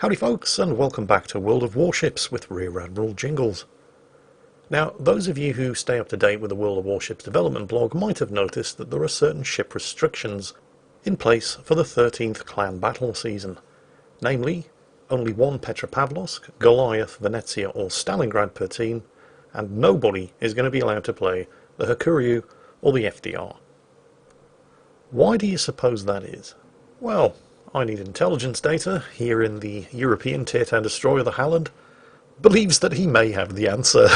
Howdy folks, and welcome back to World of Warships with Rear Admiral Jingles. Now, those of you who stay up to date with the World of Warships development blog might have noticed that there are certain ship restrictions in place for the 13th clan battle season. Namely, only one Petropavlovsk, Goliath, Venezia or Stalingrad per team, and nobody is going to be allowed to play the Hakuryu or the FDR. Why do you suppose that is? Well, I need intelligence data here in the European Tier 10 destroyer, the Halland, believes that he may have the answer.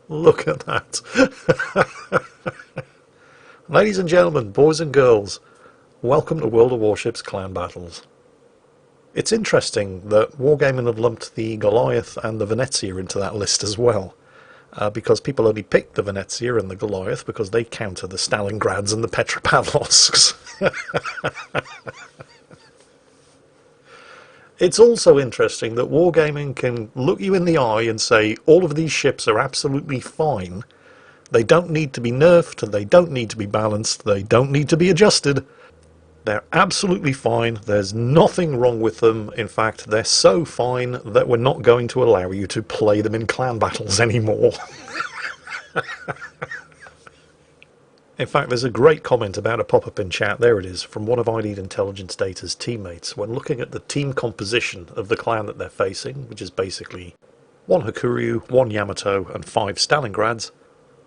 Look at that. Ladies and gentlemen, boys and girls, welcome to World of Warships Clan Battles. It's interesting that Wargaming have lumped the Goliath and the Venezia into that list as well. Because people only picked the Venezia and the Goliath because they counter the Stalingrads and the Petropavlovsks. It's also interesting that Wargaming can look you in the eye and say all of these ships are absolutely fine. They don't need to be nerfed, they don't need to be balanced, they don't need to be adjusted. They're absolutely fine, there's nothing wrong with them. In fact, they're so fine that we're not going to allow you to play them in clan battles anymore. In fact, there's a great comment about a pop-up in chat, there it is, from one of I Need Intelligence Data's teammates when looking at the team composition of the clan that they're facing, which is basically one Hakuryu, one Yamato and 5 Stalingrads.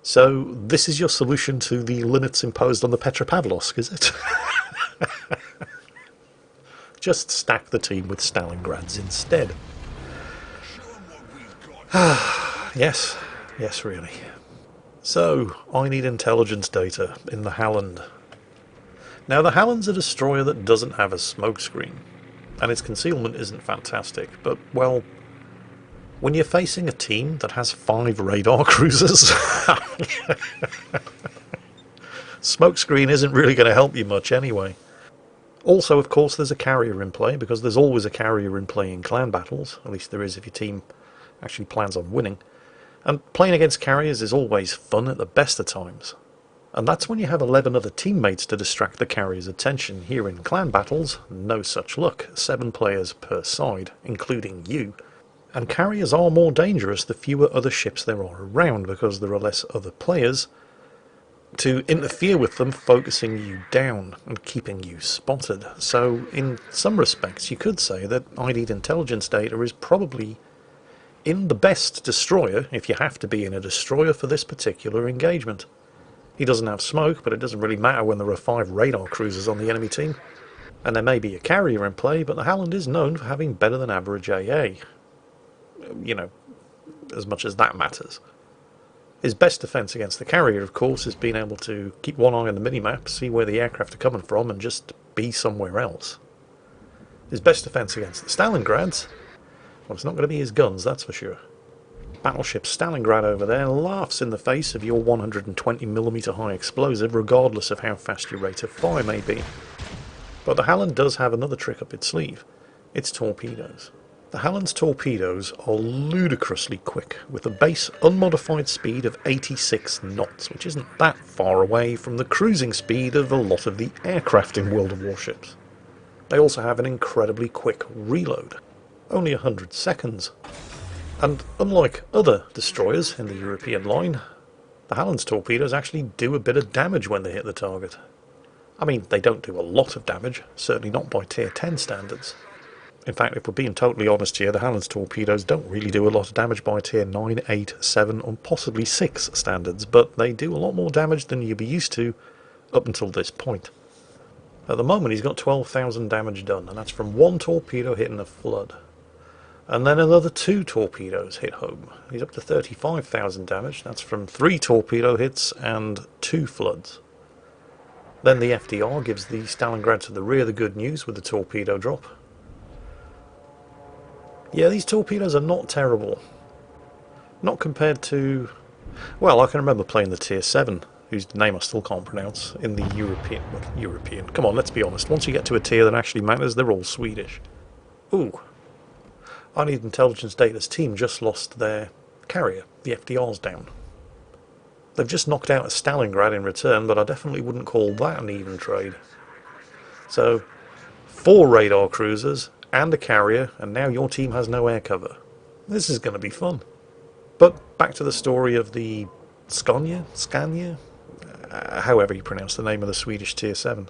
So this is your solution to the limits imposed on the Petropavlovsk, is it? Just stack the team with Stalingrads instead. Yes, really. So, I need intelligence data in the Halland. Now, the Halland's a destroyer that doesn't have a smokescreen, and its concealment isn't fantastic, but, well, when you're facing a team that has 5 radar cruisers, smokescreen isn't really going to help you much anyway. Also, of course, there's a carrier in play, because there's always a carrier in play in clan battles, at least there is if your team actually plans on winning. And playing against carriers is always fun at the best of times. And that's when you have 11 other teammates to distract the carrier's attention. Here in clan battles, no such luck, 7 players per side, including you. And carriers are more dangerous the fewer other ships there are around, because there are less other players to interfere with them, focusing you down and keeping you spotted. So in some respects you could say that I Need Intelligence Data is probably in the best destroyer, if you have to be in a destroyer for this particular engagement. He doesn't have smoke, but it doesn't really matter when there are 5 radar cruisers on the enemy team. And there may be a carrier in play, but the Halland is known for having better than average AA. You know, as much as that matters. His best defence against the carrier, of course, is being able to keep one eye on the minimap, see where the aircraft are coming from, and just be somewhere else. His best defence against the Stalingrads, well, it's not going to be his guns, that's for sure. Battleship Stalingrad over there laughs in the face of your 120mm high explosive, regardless of how fast your rate of fire may be. But the Halland does have another trick up its sleeve. Its torpedoes. The Halland's torpedoes are ludicrously quick, with a base unmodified speed of 86 knots, which isn't that far away from the cruising speed of a lot of the aircraft in World of Warships. They also have an incredibly quick reload, only 100 seconds. And unlike other destroyers in the European line, the Halland's torpedoes actually do a bit of damage when they hit the target. I mean, they don't do a lot of damage, certainly not by Tier 10 standards. In fact, if we're being totally honest here, the Halland's torpedoes don't really do a lot of damage by Tier 9, 8, 7 or possibly 6 standards, but they do a lot more damage than you'd be used to up until this point. At the moment he's got 12,000 damage done, and that's from 1 torpedo hitting a flood. And then another 2 torpedoes hit home. He's up to 35,000 damage, that's from 3 torpedo hits and 2 floods. Then the FDR gives the Stalingrad to the rear the good news with the torpedo drop. Yeah, these torpedoes are not terrible. Not compared to... Well, I can remember playing the Tier 7, whose name I still can't pronounce, in the European. Come on, let's be honest. Once you get to a tier that actually matters, they're all Swedish. Ooh. I Need Intelligence Data's team just lost their carrier. The FDR's down. They've just knocked out a Stalingrad in return, but I definitely wouldn't call that an even trade. So, 4 radar cruisers, and a carrier, and now your team has no air cover. This is going to be fun. But back to the story of the Scania, however you pronounce the name of the Swedish Tier 7.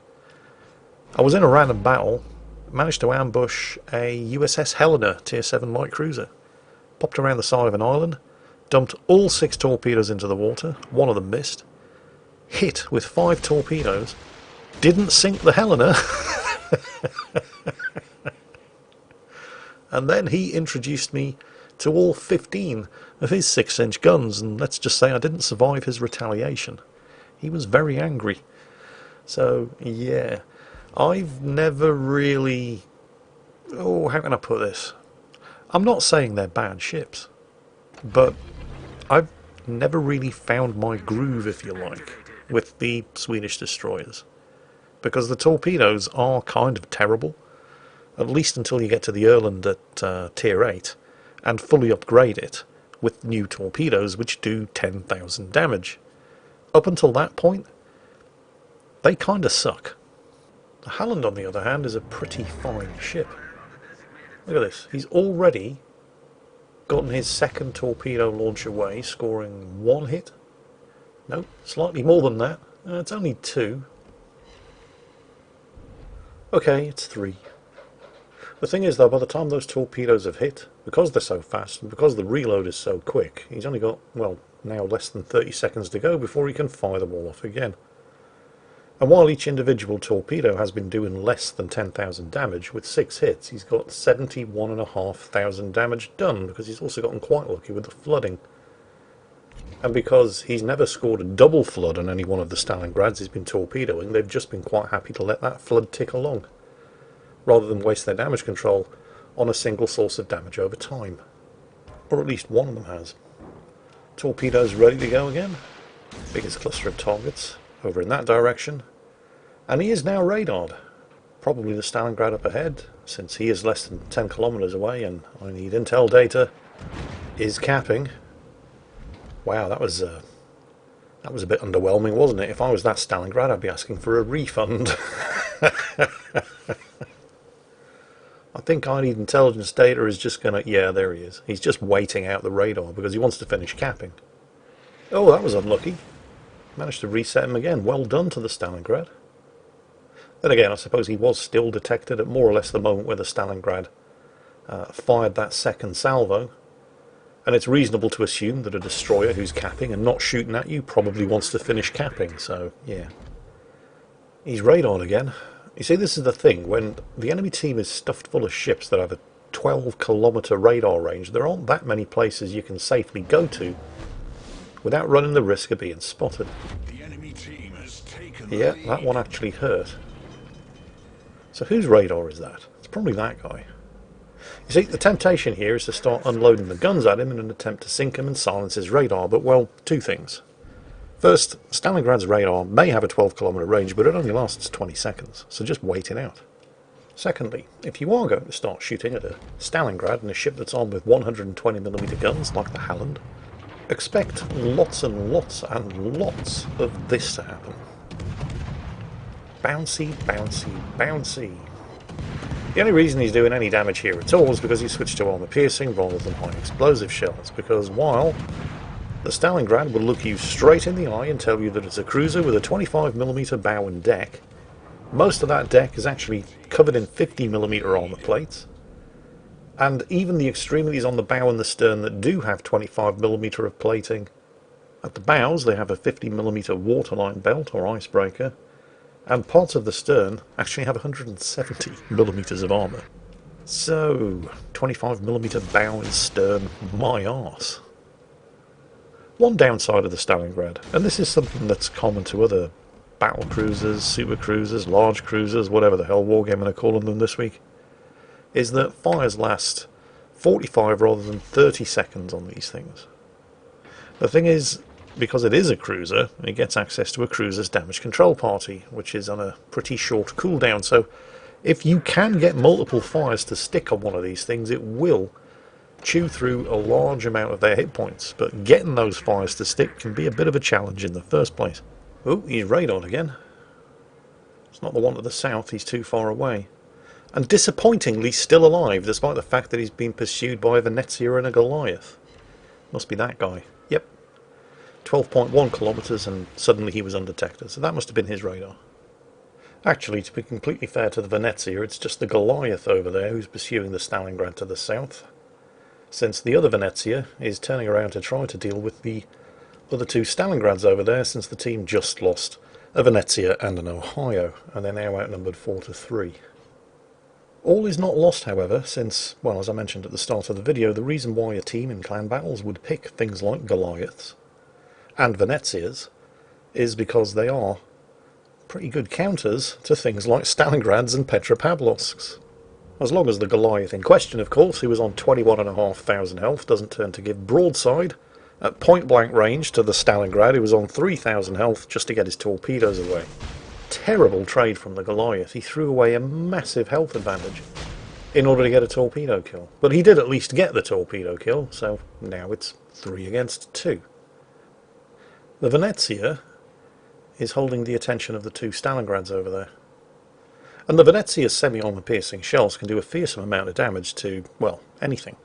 I was in a random battle, managed to ambush a USS Helena Tier 7 light cruiser. Popped around the side of an island, dumped all 6 torpedoes into the water, one of them missed, hit with 5 torpedoes, didn't sink the Helena, and then he introduced me to all 15 of his 6-inch guns, and let's just say I didn't survive his retaliation. He was very angry. So, yeah, I've never really... Oh, how can I put this? I'm not saying they're bad ships, but I've never really found my groove, if you like, with the Swedish destroyers. Because the torpedoes are kind of terrible, at least until you get to the Erland at Tier 8, and fully upgrade it with new torpedoes which do 10,000 damage. Up until that point, they kind of suck. The Halland, on the other hand, is a pretty fine ship. Look at this, he's already gotten his 2nd torpedo launch away, scoring 1 hit. No, slightly more than that. It's only 2. Okay, it's 3. The thing is, though, by the time those torpedoes have hit, because they're so fast and because the reload is so quick, he's only got, well, now less than 30 seconds to go before he can fire them all off again. And while each individual torpedo has been doing less than 10,000 damage, with 6 hits, he's got 71,500 damage done, because he's also gotten quite lucky with the flooding. And because he's never scored a double flood on any one of the Stalingrads he's been torpedoing, they've just been quite happy to let that flood tick along, rather than waste their damage control on a single source of damage over time. Or at least one of them has. Torpedoes ready to go again. Biggest cluster of targets over in that direction, and he is now radared. Probably the Stalingrad up ahead, since he is less than 10 kilometers away and I need intel data, is capping. Wow, that was a bit underwhelming, wasn't it? If I was that Stalingrad, I'd be asking for a refund. I think I need intelligence data is just gonna... Yeah, there he is. He's just waiting out the radar because he wants to finish capping. Oh, that was unlucky. Managed to reset him again. Well done to the Stalingrad. Then again, I suppose he was still detected at more or less the moment where the Stalingrad fired that 2nd salvo. And it's reasonable to assume that a destroyer who's capping and not shooting at you probably wants to finish capping, so yeah. He's radared again. You see, this is the thing, when the enemy team is stuffed full of ships that have a 12-kilometer radar range, there aren't that many places you can safely go to without running the risk of being spotted. The enemy team has taken Yeah, that one actually hurt. So whose radar is that? It's probably that guy. You see, the temptation here is to start unloading the guns at him in an attempt to sink him and silence his radar, but, well, 2 things. First, Stalingrad's radar may have a 12-kilometer range, but it only lasts 20 seconds, so just wait it out. Secondly, if you are going to start shooting at a Stalingrad in a ship that's armed with 120mm guns, like the Halland, expect lots and lots and lots of this to happen. Bouncy, bouncy, bouncy. The only reason he's doing any damage here at all is because he switched to armor piercing rather than high explosive shells, because while the Stalingrad will look you straight in the eye and tell you that it's a cruiser with a 25mm bow and deck, most of that deck is actually covered in 50mm armor plates, and even the extremities on the bow and the stern that do have 25mm of plating, at the bows they have a 50mm waterline belt or icebreaker, and parts of the stern actually have 170mm of armour. So, 25mm bow and stern, my arse. One downside of the Stalingrad, and this is something that's common to other battle cruisers, super cruisers, large cruisers, whatever the hell wargaming are calling them this week, is that fires last 45 rather than 30 seconds on these things. The thing is, because it is a cruiser, it gets access to a cruiser's damage control party, which is on a pretty short cooldown, so if you can get multiple fires to stick on one of these things, it will chew through a large amount of their hit points, but getting those fires to stick can be a bit of a challenge in the first place. Oh, he's radared again. It's not the one to the south, he's too far away. And disappointingly still alive, despite the fact that he's been pursued by a Venezia and a Goliath. Must be that guy. Yep. 12.1 kilometres, and suddenly he was undetected, so that must have been his radar. Actually, to be completely fair to the Venezia, it's just the Goliath over there who's pursuing the Stalingrad to the south, since the other Venezia is turning around to try to deal with the other two Stalingrads over there, since the team just lost a Venezia and an Ohio, and they're now outnumbered 4-3. All is not lost, however, since, well, as I mentioned at the start of the video, the reason why a team in clan battles would pick things like Goliaths and Venezias is because they are pretty good counters to things like Stalingrads and Petropavlovsks. As long as the Goliath in question, of course, who was on 21,500 health, doesn't turn to give broadside at point-blank range to the Stalingrad, who was on 3,000 health just to get his torpedoes away. Terrible trade from the Goliath. He threw away a massive health advantage in order to get a torpedo kill. But he did at least get the torpedo kill, so now it's 3 against 2. The Venezia is holding the attention of the two Stalingrads over there. And the Venezia's semi-armor piercing shells can do a fearsome amount of damage to, well, anything.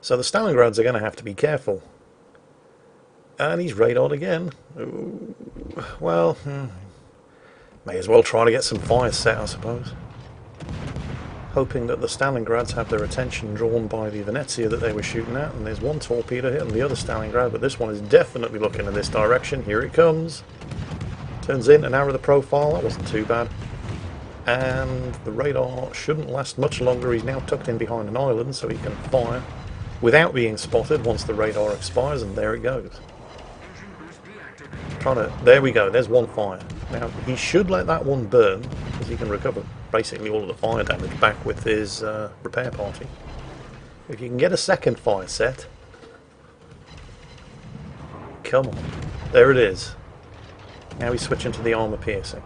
So the Stalingrads are going to have to be careful. And he's radared again. Ooh, well, may as well try to get some fires set, I suppose. Hoping that the Stalingrads have their attention drawn by the Venezia that they were shooting at, and there's one torpedo hitting the other Stalingrad, but this one is definitely looking in this direction. Here it comes. Turns in, an arrow of the profile, that wasn't too bad. And the radar shouldn't last much longer. He's now tucked in behind an island, so he can fire without being spotted once the radar expires, and there it goes. There we go, there's one fire. Now, he should let that one burn, because he can recover basically all of the fire damage back with his repair party. If you can get a second fire set... Come on. There it is. Now he's switching to the armour piercing.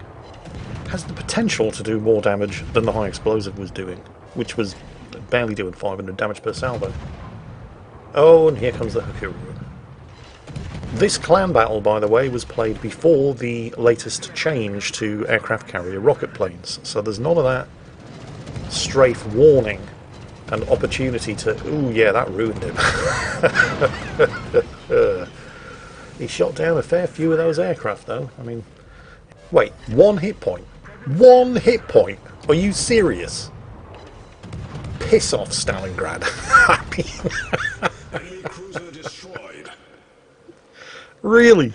Has the potential to do more damage than the high explosive was doing, which was barely doing 500 damage per salvo. Oh, and here comes the Hakuryu. This clan battle, by the way, was played before the latest change to aircraft carrier rocket planes, so there's none of that strafe warning and opportunity to... Ooh, yeah, that ruined him. He shot down a fair few of those aircraft, though. I mean... Wait, 1 hit point? 1 hit point? Are you serious? Piss off, Stalingrad. Enemy cruiser destroyed. Really?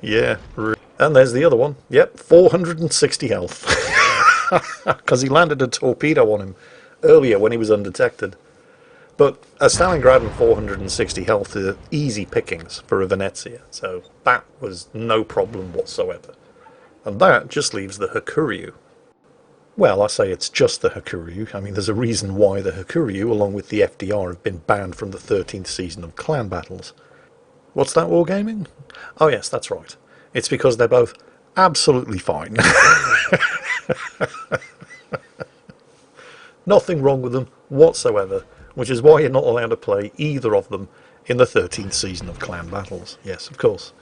Yeah. And there's the other one. Yep, 460 health. Because he landed a torpedo on him earlier when he was undetected. But a Stalingrad and 460 health are easy pickings for a Venezia, so that was no problem whatsoever. And that just leaves the Hakuryu. Well, I say it's just the Hakuryu. I mean, there's a reason why the Hakuryu, along with the FDR, have been banned from the 13th season of Clan Battles. What's that, Wargaming? Oh yes, that's right. It's because they're both absolutely fine. Nothing wrong with them whatsoever, which is why you're not allowed to play either of them in the 13th season of Clan Battles. Yes, of course.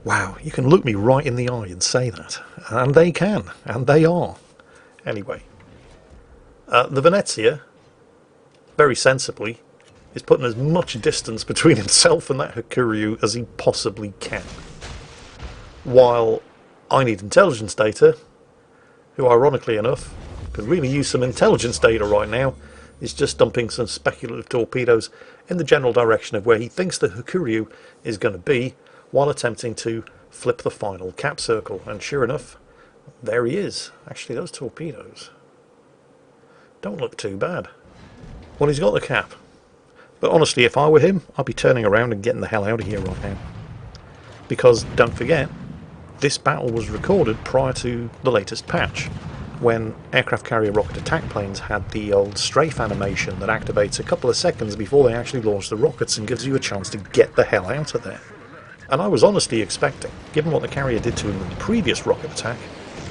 Wow, you can look me right in the eye and say that. And they can, and they are. Anyway, the Venezia, very sensibly, is putting as much distance between himself and that Hakuryu as he possibly can. While I need intelligence data, who ironically enough could really use some intelligence data right now, is just dumping some speculative torpedoes in the general direction of where he thinks the Hakuryu is going to be, while attempting to flip the final cap circle. And sure enough, there he is. Actually, those torpedoes don't look too bad. Well, he's got the cap. But honestly, if I were him, I'd be turning around and getting the hell out of here right now. Because, don't forget, this battle was recorded prior to the latest patch, when aircraft carrier rocket attack planes had the old strafe animation that activates a couple of seconds before they actually launch the rockets and gives you a chance to get the hell out of there. And I was honestly expecting, given what the carrier did to him in the previous rocket attack,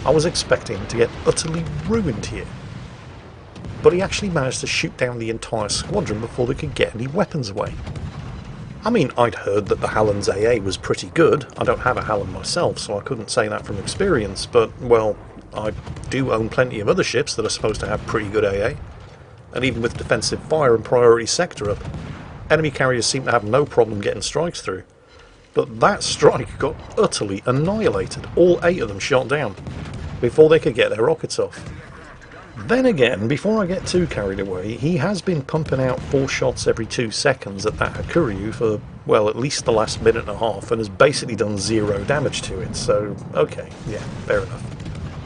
I was expecting him to get utterly ruined here. But he actually managed to shoot down the entire squadron before they could get any weapons away. I mean, I'd heard that the Hallands AA was pretty good. I don't have a Halland myself, so I couldn't say that from experience, but, well, I do own plenty of other ships that are supposed to have pretty good AA, and even with defensive fire and priority sector up, enemy carriers seem to have no problem getting strikes through. But that strike got utterly annihilated, all 8 of them shot down, before they could get their rockets off. Then again, before I get too carried away, he has been pumping out 4 shots every 2 seconds at that Hakuryu for, well, at least the last minute and a half, and has basically done 0 damage to it, so okay, yeah, fair enough.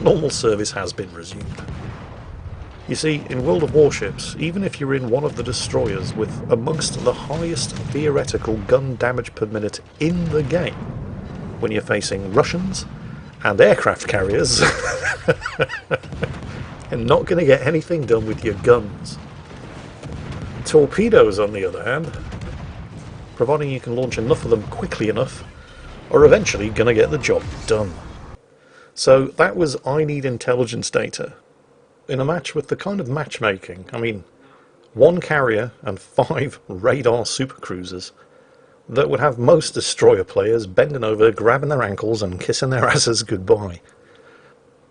Normal service has been resumed. You see, in World of Warships, even if you're in one of the destroyers with amongst the highest theoretical gun damage per minute in the game, when you're facing Russians and aircraft carriers, you're not going to get anything done with your guns. Torpedoes, on the other hand, providing you can launch enough of them quickly enough, are eventually going to get the job done. So that was I Need Intelligence data. In a match with the kind of matchmaking, I mean, 1 carrier and 5 radar supercruisers, that would have most destroyer players bending over, grabbing their ankles and kissing their asses goodbye.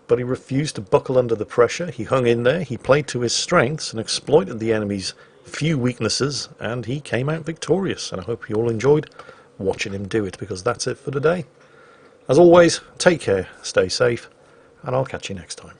But he refused to buckle under the pressure, he hung in there, he played to his strengths and exploited the enemy's few weaknesses, and he came out victorious, and I hope you all enjoyed watching him do it, because that's it for today. As always, take care, stay safe, and I'll catch you next time.